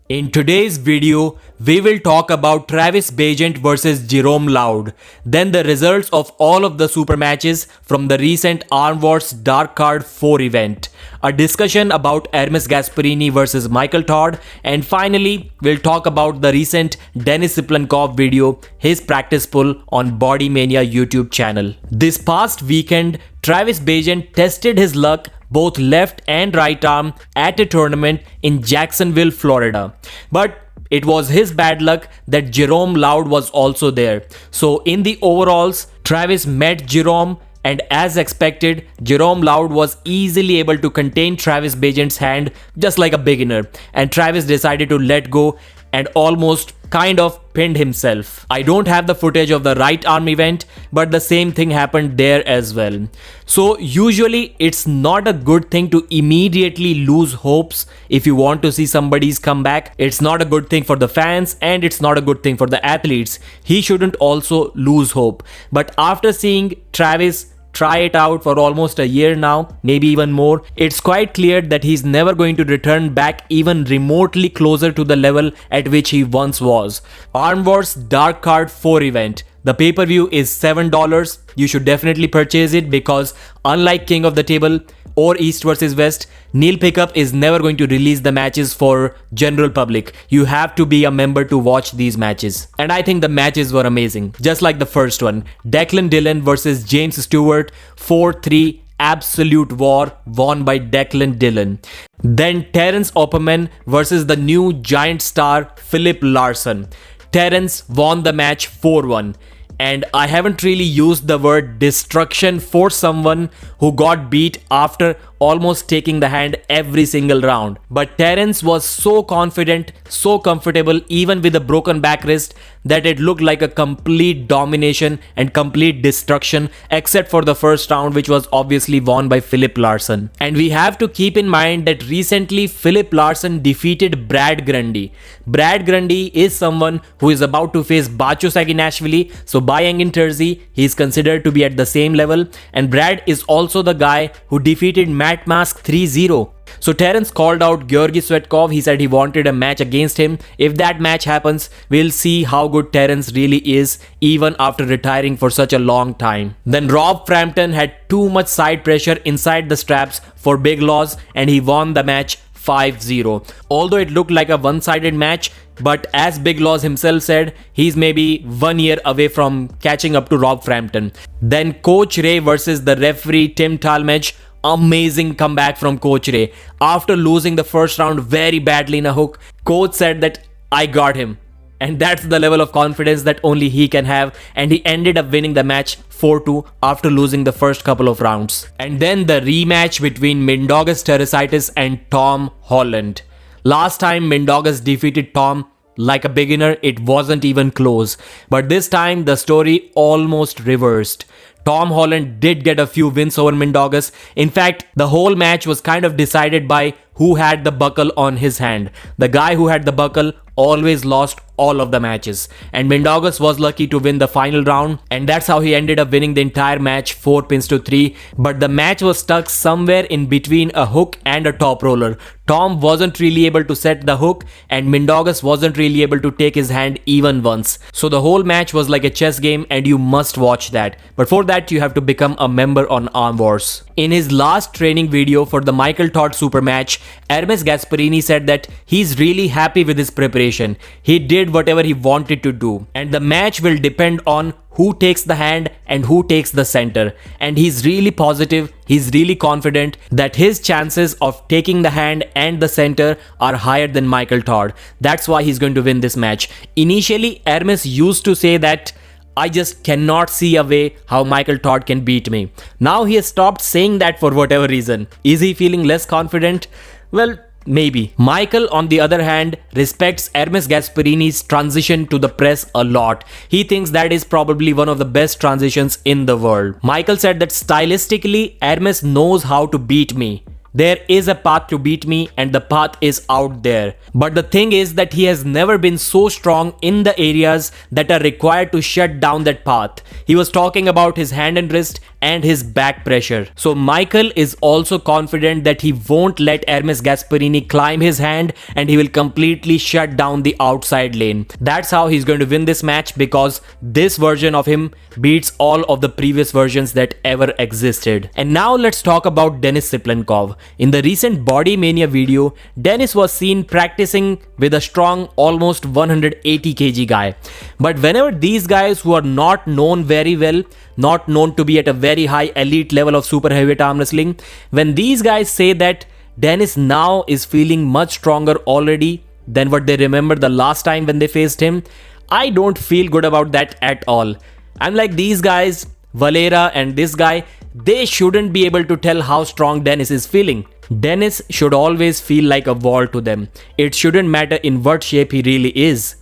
In today's video, we will talk about Travis Bagent versus Gerome Loud, then the results of all of the super matches from the recent Arm Wars Dark Card 4 event, a discussion about Ermes Gasparini versus Michael Todd, and finally, we'll talk about the recent Denis Cyplenkov video, his practice pull on Body Mania YouTube channel. This past weekend, Travis Bagent tested his luck both left and right arm at a tournament in Jacksonville, Florida. But it was his bad luck that Gerome Loud was also there. So in the overalls, Travis met Gerome, and as expected, Gerome Loud was easily able to contain Travis Bagent's hand just like a beginner, and Travis decided to let go and almost kind of pinned himself. I don't have the footage of the right arm event, but the same thing happened there as well. So usually it's not a good thing to immediately lose hopes if you want to see somebody's comeback. It's not a good thing for the fans and it's not a good thing for the athletes. He shouldn't also lose hope. But after seeing Travis try it out for almost a year now, maybe even more, it's quite clear that he's never going to return back even remotely closer to the level at which he once was. Arm Wars Dark Card 4 event. The pay-per-view is $7. You should definitely purchase it because unlike King of the Table or East vs West, Neil Pickup is never going to release the matches for general public. You have to be a member to watch these matches. And I think the matches were amazing, just like the first one. Declan Dillon versus James Stewart, 4-3 absolute war won by Declan Dillon. Then Terence Opperman versus the new giant star Philip Larson. Terence won the match 4-1. And I haven't really used the word destruction for someone who got beat after almost taking the hand every single round. But Terence was so confident, so comfortable even with a broken back wrist that it looked like a complete domination and complete destruction except for the first round, which was obviously won by Philip Larson. And we have to keep in mind that recently Philip Larson defeated Brad Grundy. Brad Grundy is someone who is about to face Bacho Saginashvili, so by Engin Terzi, he is considered to be at the same level, and Brad is also the guy who defeated Matt Mask 3-0. So Terence called out Georgi Svetkov. He said he wanted a match against him. If that match happens, we'll see how good Terence really is even after retiring for such a long time. Then Rob Frampton had too much side pressure inside the straps for big loss and he won the match 5-0. Although it looked like a one-sided match, but as Big Laws himself said, he's maybe 1 year away from catching up to Rob Frampton. Then Coach Ray versus the referee Tim Talmadge. Amazing comeback from Coach Ray. After losing the first round very badly in a hook, Coach said that I got him. And that's the level of confidence that only he can have, and he ended up winning the match 4-2 after losing the first couple of rounds. And then the rematch between Mindaugus Tarasitis and Tom Holland. Last time Mindaugus defeated Tom like a beginner, it wasn't even close. But this time the story almost reversed. Tom Holland did get a few wins over Mindaugus. In fact, the whole match was kind of decided by who had the buckle on his hand. The guy who had the buckle always lost all of the matches, and Mindaugus was lucky to win the final round, and that's how he ended up winning the entire match 4-3. But the match was stuck somewhere in between a hook and a top roller. Tom wasn't really able to set the hook and Mindaugus wasn't really able to take his hand even once. So the whole match was like a chess game and you must watch that. But for that you have to become a member on Arm Wars. In his last training video for the Michael Todd super match, Ermes Gasparini said that he's really happy with his preparation. He did whatever he wanted to do, and the match will depend on who takes the hand and who takes the center. And he's really positive, he's really confident that his chances of taking the hand and the center are higher than Michael Todd. That's why he's going to win this match. Initially, Ermes used to say that I just cannot see a way how Michael Todd can beat me. Now he has stopped saying that for whatever reason. Is he feeling less confident? Well, maybe. Michael, on the other hand, respects Ermes Gasparini's transition to the press a lot. He thinks that is probably one of the best transitions in the world. Michael said that stylistically, Ermes knows how to beat me. There is a path to beat me and the path is out there. But the thing is that he has never been so strong in the areas that are required to shut down that path. He was talking about his hand and wrist and his back pressure. So Michael is also confident that he won't let Ermes Gasparini climb his hand and he will completely shut down the outside lane. That's how he's going to win this match, because this version of him beats all of the previous versions that ever existed. And now let's talk about Denis Cyplenkov. In the recent Body Mania video, Denis was seen practicing with a strong almost 180 kg guy. But whenever these guys who are not known very well, not known to be at a very high elite level of super heavyweight arm wrestling, when these guys say that Denis now is feeling much stronger already than what they remember the last time when they faced him, I don't feel good about that at all. I'm like, these guys, Valera and this guy, they shouldn't be able to tell how strong Denis is feeling. Denis should always feel like a wall to them. It shouldn't matter in what shape he really is.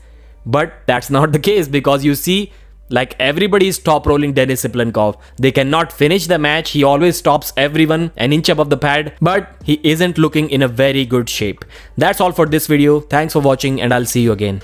But that's not the case, because you see, like, everybody is top rolling Denis Cyplenkov. They cannot finish the match. He always stops everyone an inch above the pad, but he isn't looking in a very good shape. That's all for this video. Thanks for watching and I'll see you again.